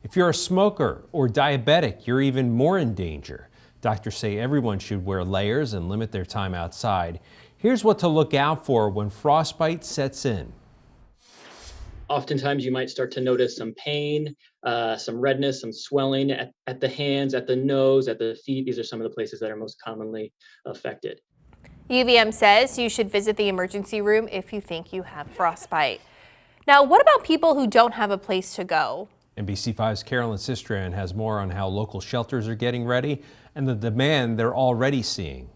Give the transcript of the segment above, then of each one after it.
If you're a smoker or diabetic, you're even more in danger. Doctors say everyone should wear layers and limit their time outside. Here's what to look out for when frostbite sets in. Oftentimes you might start to notice some pain, some redness, some swelling at the hands, at the nose, at the feet. These are some of the places that are most commonly affected. UVM says you should visit the emergency room if you think you have frostbite. Now, what about people who don't have a place to go? NBC5's Carolyn Sistran has more on how local shelters are getting ready and the demand they're already seeing.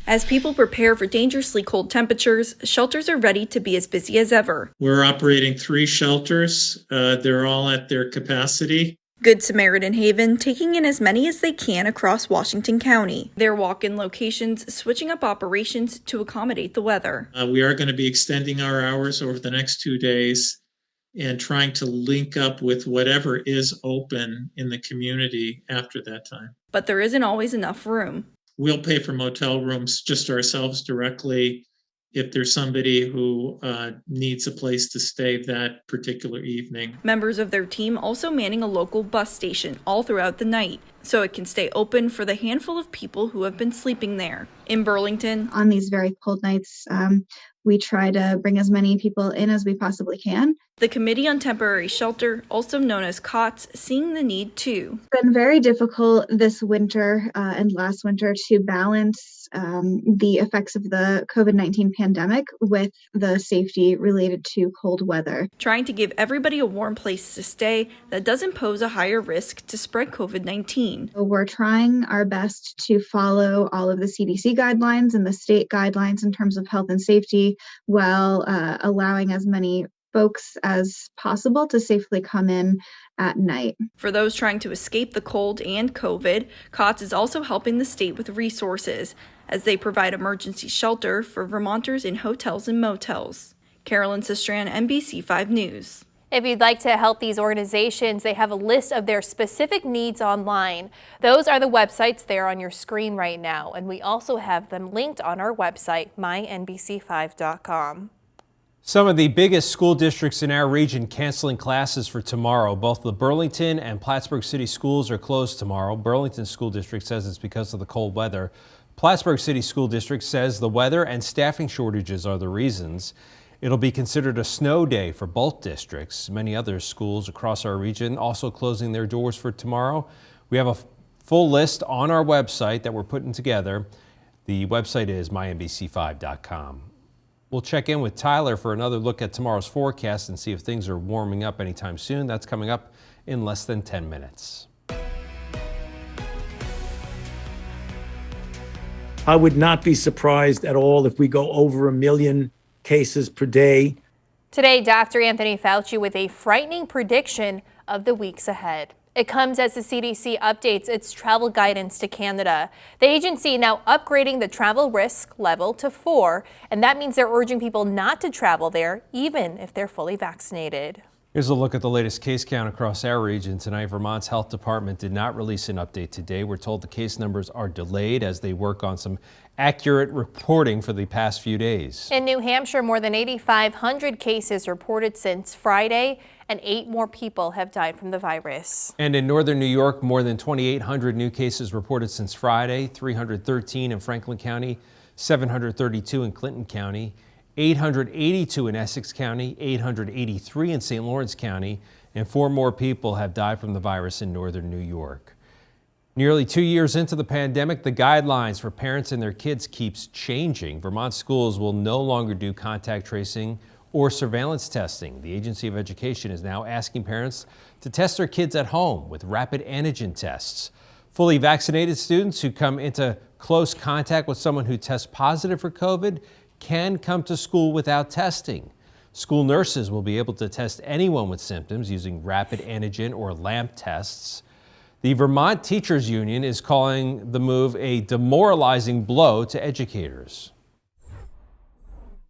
As people prepare for dangerously cold temperatures, shelters are ready to be as busy as ever. We're operating 3 shelters. They're all at their capacity. Good Samaritan Haven taking in as many as they can across Washington County. Their walk-in locations switching up operations to accommodate the weather. We are going to be extending our hours over the next 2 days and trying to link up with whatever is open in the community after that time. But there isn't always enough room. We'll pay for motel rooms just ourselves directly if there's somebody who needs a place to stay that particular evening. Members of their team also manning a local bus station all throughout the night, so it can stay open for the handful of people who have been sleeping there. In Burlington, on these very cold nights, we try to bring as many people in as we possibly can. The Committee on Temporary Shelter, also known as COTS, seeing the need too. It's been very difficult this winter and last winter to balance the effects of the COVID-19 pandemic with the safety related to cold weather. Trying to give everybody a warm place to stay that doesn't pose a higher risk to spread COVID-19. We're trying our best to follow all of the CDC guidelines and the state guidelines in terms of health and safety, while allowing as many folks as possible to safely come in at night. For those trying to escape the cold and COVID, COTS is also helping the state with resources as they provide emergency shelter for Vermonters in hotels and motels. Carolyn Sistran, NBC5 News. If you'd like to help these organizations, they have a list of their specific needs online. Those are the websites there on your screen right now, and we also have them linked on our website, mynbc5.com. Some of the biggest school districts in our region canceling classes for tomorrow. Both the Burlington and Plattsburgh City schools are closed tomorrow. Burlington School District says it's because of the cold weather. Plattsburgh City School District says the weather and staffing shortages are the reasons. It'll be considered a snow day for both districts. Many other schools across our region also closing their doors for tomorrow. We have a full list on our website that we're putting together. The website is mynbc5.com. We'll check in with Tyler for another look at tomorrow's forecast and see if things are warming up anytime soon. That's coming up in less than 10 minutes. I would not be surprised at all if we go over 1 million cases per day. Today, Dr. Anthony Fauci with a frightening prediction of the weeks ahead. It comes as the CDC updates its travel guidance to Canada. The agency now upgrading the travel risk level to 4, and that means they're urging people not to travel there, even if they're fully vaccinated. Here's a look at the latest case count across our region tonight. Vermont's health department did not release an update today. We're told the case numbers are delayed as they work on some accurate reporting for the past few days. In New Hampshire, more than 8,500 cases reported since Friday, and 8 more people have died from the virus. And in northern New York, more than 2,800 new cases reported since Friday, 313 in Franklin County, 732 in Clinton County, 882 in Essex County, 883 in St. Lawrence County, and 4 more people have died from the virus in northern New York. Nearly 2 years into the pandemic, the guidelines for parents and their kids keeps changing. Vermont schools will no longer do contact tracing or surveillance testing. The Agency of Education is now asking parents to test their kids at home with rapid antigen tests. Fully vaccinated students who come into close contact with someone who tests positive for COVID can come to school without testing. School nurses will be able to test anyone with symptoms using rapid antigen or LAMP tests. The Vermont Teachers Union is calling the move a demoralizing blow to educators.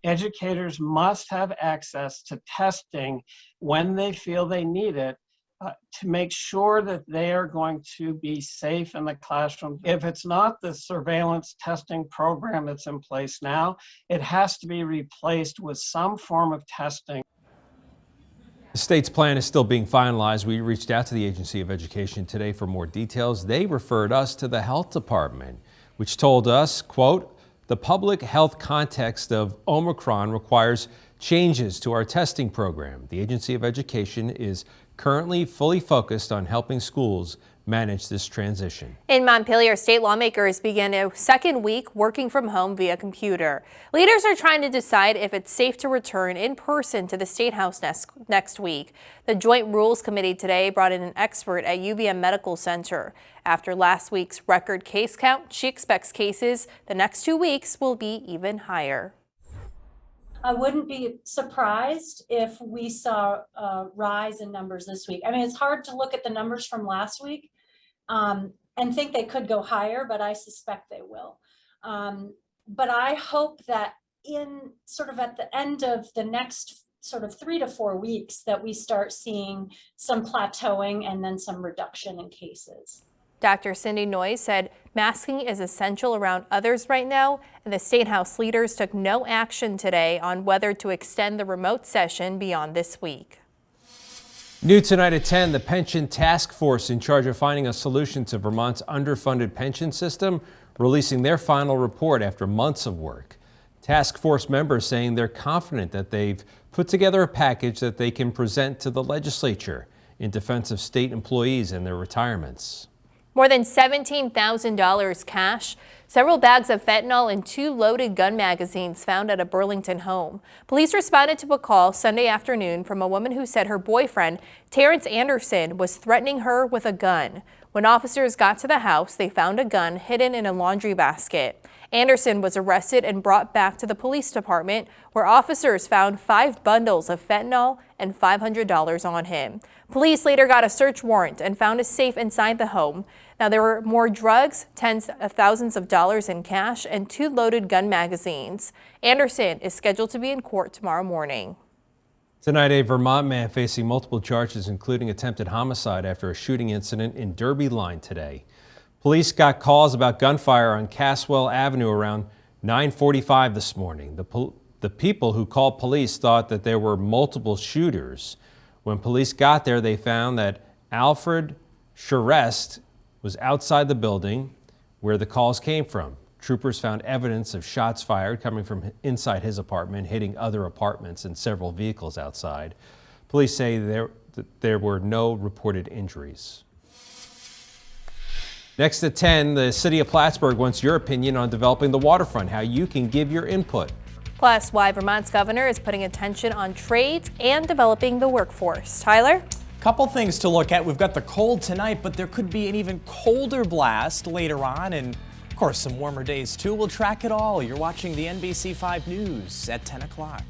Educators must have access to testing when they feel they need it to make sure that they are going to be safe in the classroom. If it's not the surveillance testing program that's in place now, it has to be replaced with some form of testing. The state's plan is still being finalized. We reached out to the Agency of Education today for more details. They referred us to the health department, which told us, quote, the public health context of Omicron requires changes to our testing program. The Agency of Education is currently fully focused on helping schools manage this transition. In Montpelier, state lawmakers began a second week working from home via computer. Leaders are trying to decide if it's safe to return in person to the State House next week. The Joint Rules Committee today brought in an expert at UVM Medical Center. After last week's record case count, she expects cases the next 2 weeks will be even higher. I wouldn't be surprised if we saw a rise in numbers this week. I mean, it's hard to look at the numbers from last week and think they could go higher, but I suspect they will. But I hope that in sort of at the end of the next sort of 3 to 4 weeks that we start seeing some plateauing and then some reduction in cases. Dr. Cindy Noyes said masking is essential around others right now, and the State House leaders took no action today on whether to extend the remote session beyond this week. New tonight at 10, the Pension Task Force in charge of finding a solution to Vermont's underfunded pension system, releasing their final report after months of work. Task Force members saying they're confident that they've put together a package that they can present to the legislature in defense of state employees and their retirements. More than $17,000 cash, several bags of fentanyl, and 2 loaded gun magazines found at a Burlington home. Police responded to a call Sunday afternoon from a woman who said her boyfriend, Terrence Anderson, was threatening her with a gun. When officers got to the house, they found a gun hidden in a laundry basket. Anderson was arrested and brought back to the police department, where officers found 5 bundles of fentanyl and $500 on him. Police later got a search warrant and found a safe inside the home. Now, there were more drugs, tens of thousands of dollars in cash, and 2 loaded gun magazines. Anderson is scheduled to be in court tomorrow morning. Tonight, a Vermont man facing multiple charges, including attempted homicide after a shooting incident in Derby Line today. Police got calls about gunfire on Caswell Avenue around 9:45 this morning. The people who called police thought that there were multiple shooters. When police got there, they found that Alfred Charest was outside the building where the calls came from. Troopers found evidence of shots fired coming from inside his apartment, hitting other apartments and several vehicles outside. Police say there were no reported injuries. Next at 10, the city of Plattsburgh wants your opinion on developing the waterfront, how you can give your input. Plus, why Vermont's governor is putting attention on trades and developing the workforce. Tyler? Couple things to look at. We've got the cold tonight, but there could be an even colder blast later on, and of course some warmer days too. We'll track it all. You're watching the NBC5 News at 10 o'clock.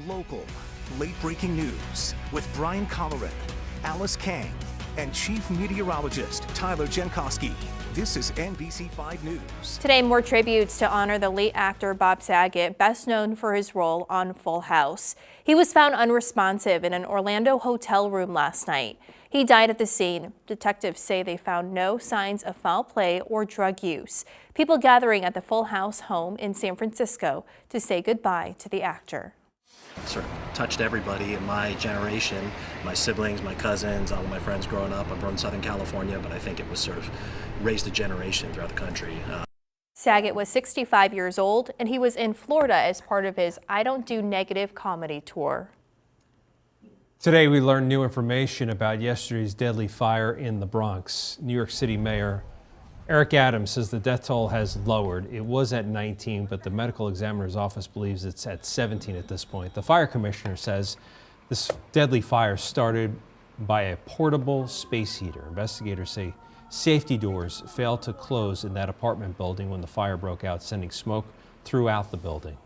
Local, late-breaking news with Brian Colleran, Alice Kang, and Chief Meteorologist Tyler Jankowski. This is NBC5 News. Today, more tributes to honor the late actor Bob Saget, best known for his role on Full House. He was found unresponsive in an Orlando hotel room last night. He died at the scene. Detectives say they found no signs of foul play or drug use. People gathering at the Full House home in San Francisco to say goodbye to the actor. Sort of touched everybody in my generation, my siblings, my cousins, all of my friends growing up. I'm from Southern California, but I think it was sort of raised a generation throughout the country. Saget was 65 years old, and he was in Florida as part of his I Don't Do Negative comedy tour. Today, we learned new information about yesterday's deadly fire in the Bronx. New York City Mayor Eric Adams says the death toll has lowered. It was at 19, but the medical examiner's office believes it's at 17 at this point. The fire commissioner says this deadly fire started by a portable space heater. Investigators say safety doors failed to close in that apartment building when the fire broke out, sending smoke throughout the building.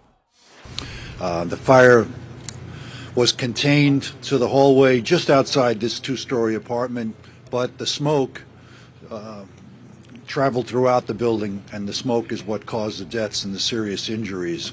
The fire was contained to the hallway just outside this two-story apartment, but the smoke traveled throughout the building, and the smoke is what caused the deaths and the serious injuries.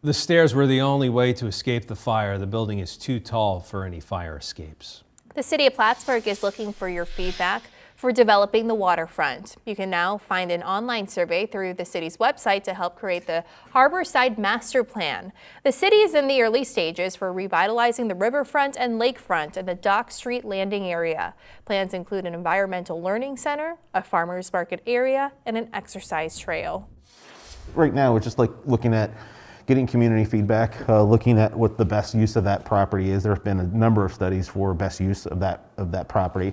The stairs were the only way to escape the fire. The building is too tall for any fire escapes. The city of Plattsburgh is looking for your feedback for developing the waterfront. You can now find an online survey through the city's website to help create the Harborside Master Plan. The city is in the early stages for revitalizing the riverfront and lakefront and the Dock Street Landing area. Plans include an environmental learning center, a farmers market area, and an exercise trail. Right now, we're just looking at getting community feedback, looking at what the best use of that property is. There have been a number of studies for best use of that property.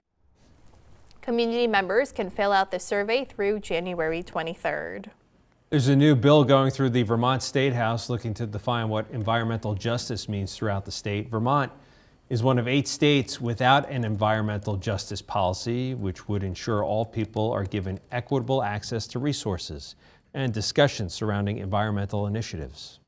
Community members can fill out the survey through January 23rd. There's a new bill going through the Vermont State House looking to define what environmental justice means throughout the state. Vermont is one of 8 states without an environmental justice policy, which would ensure all people are given equitable access to resources and discussions surrounding environmental initiatives.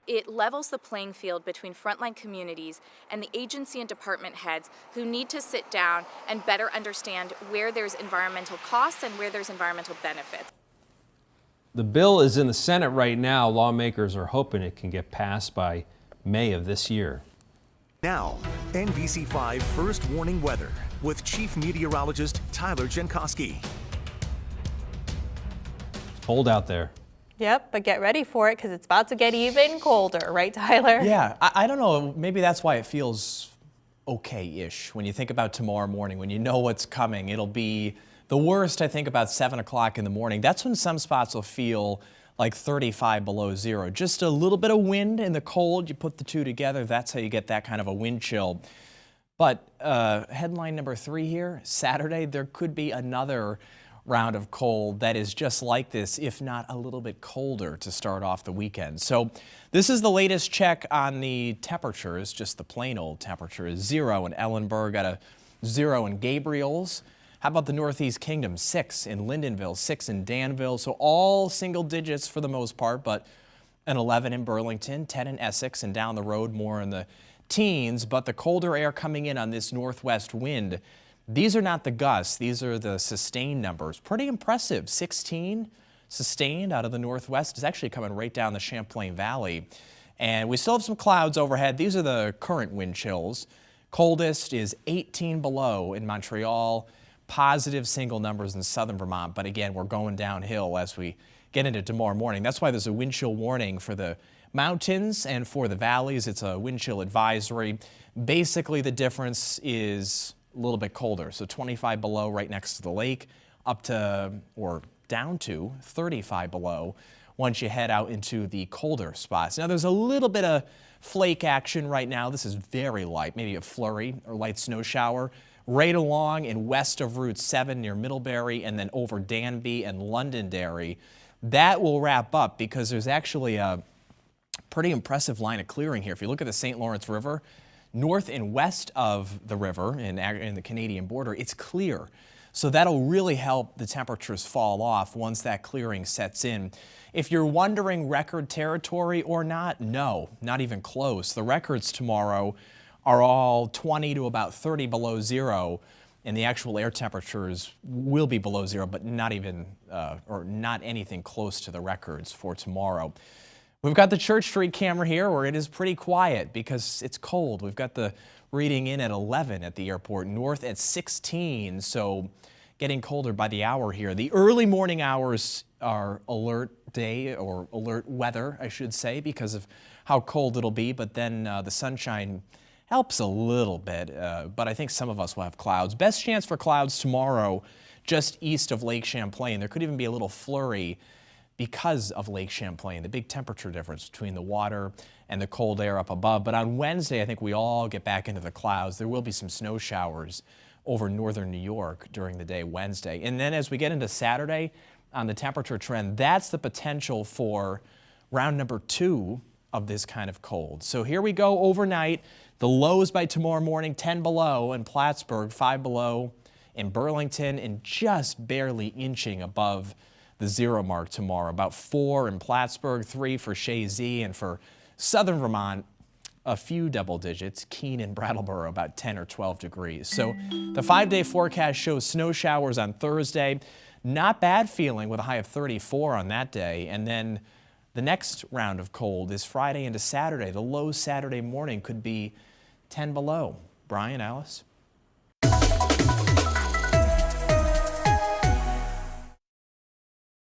It levels the playing field between frontline communities and the agency and department heads who need to sit down and better understand where there's environmental costs and where there's environmental benefits. The bill is in the Senate right now. Lawmakers are hoping it can get passed by May of this year. Now, NBC5 First Warning Weather with Chief Meteorologist Tyler Jankowski. Cold out there. Yep, but get ready for it because it's about to get even colder, right, Tyler? Yeah, I don't know. Maybe that's why it feels okay-ish when you think about tomorrow morning, when you know what's coming. It'll be the worst, I think, about 7 o'clock in the morning. That's when some spots will feel like 35 below zero. Just a little bit of wind in the cold. You put the two together, that's how you get that kind of a wind chill. But headline number 3 here, Saturday, there could be another round of cold that is just like this, if not a little bit colder to start off the weekend. So this is the latest check on the temperatures, just the plain old temperature is 0 in Ellenburg, at a 0 in Gabriel's. How about the Northeast Kingdom? 6 in Lyndonville, 6 in Danville. So all single digits for the most part, but an 11 in Burlington, 10 in Essex, and down the road more in the teens. But the colder air coming in on this northwest wind, these are not the gusts, these are the sustained numbers. Pretty impressive. 16 sustained out of the northwest. Is actually coming right down the Champlain Valley. And we still have some clouds overhead. These are the current wind chills. Coldest is 18 below in Montreal. Positive single numbers in southern Vermont. But again, we're going downhill as we get into tomorrow morning. That's why there's a wind chill warning for the mountains and for the valleys. It's a wind chill advisory. Basically, the difference is a little bit colder. So 25 below right next to the lake, up to or down to 35 below once you head out into the colder spots. Now there's a little bit of flake action right now. This is very light, maybe a flurry or light snow shower right along and west of Route 7 near Middlebury and then over Danby and Londonderry. That will wrap up because there's actually a pretty impressive line of clearing here. If you look at the St. Lawrence River, north and west of the river in the Canadian border, it's clear. So that'll really help the temperatures fall off once that clearing sets in. If you're wondering record territory or not, no, not even close. The records tomorrow are all 20 to about 30 below zero, and the actual air temperatures will be below zero, but not even, or not anything close to the records for tomorrow. We've got the Church Street camera here where it is pretty quiet because it's cold. We've got the reading in at 11 at the airport, north at 16, so getting colder by the hour here. The early morning hours are alert day, or alert weather, I should say, because of how cold it'll be, but then the sunshine helps a little bit, but I think some of us will have clouds. Best chance for clouds tomorrow just east of Lake Champlain. There could even be a little flurry because of Lake Champlain, the big temperature difference between the water and the cold air up above. But on Wednesday, I think we all get back into the clouds. There will be some snow showers over northern New York during the day Wednesday. And then as we get into Saturday on the temperature trend, that's the potential for round number 2 of this kind of cold. So here we go overnight. The lows by tomorrow morning, 10 below in Plattsburgh, 5 below in Burlington, and just barely inching above the 0 mark tomorrow. About 4 in Plattsburgh, 3 for Shazy, and for southern Vermont, a few double digits. Keene and Brattleboro about 10 or 12 degrees. So the 5-day forecast shows snow showers on Thursday. Not bad feeling with a high of 34 on that day. And then the next round of cold is Friday into Saturday. The low Saturday morning could be 10 below. Brian, Alice?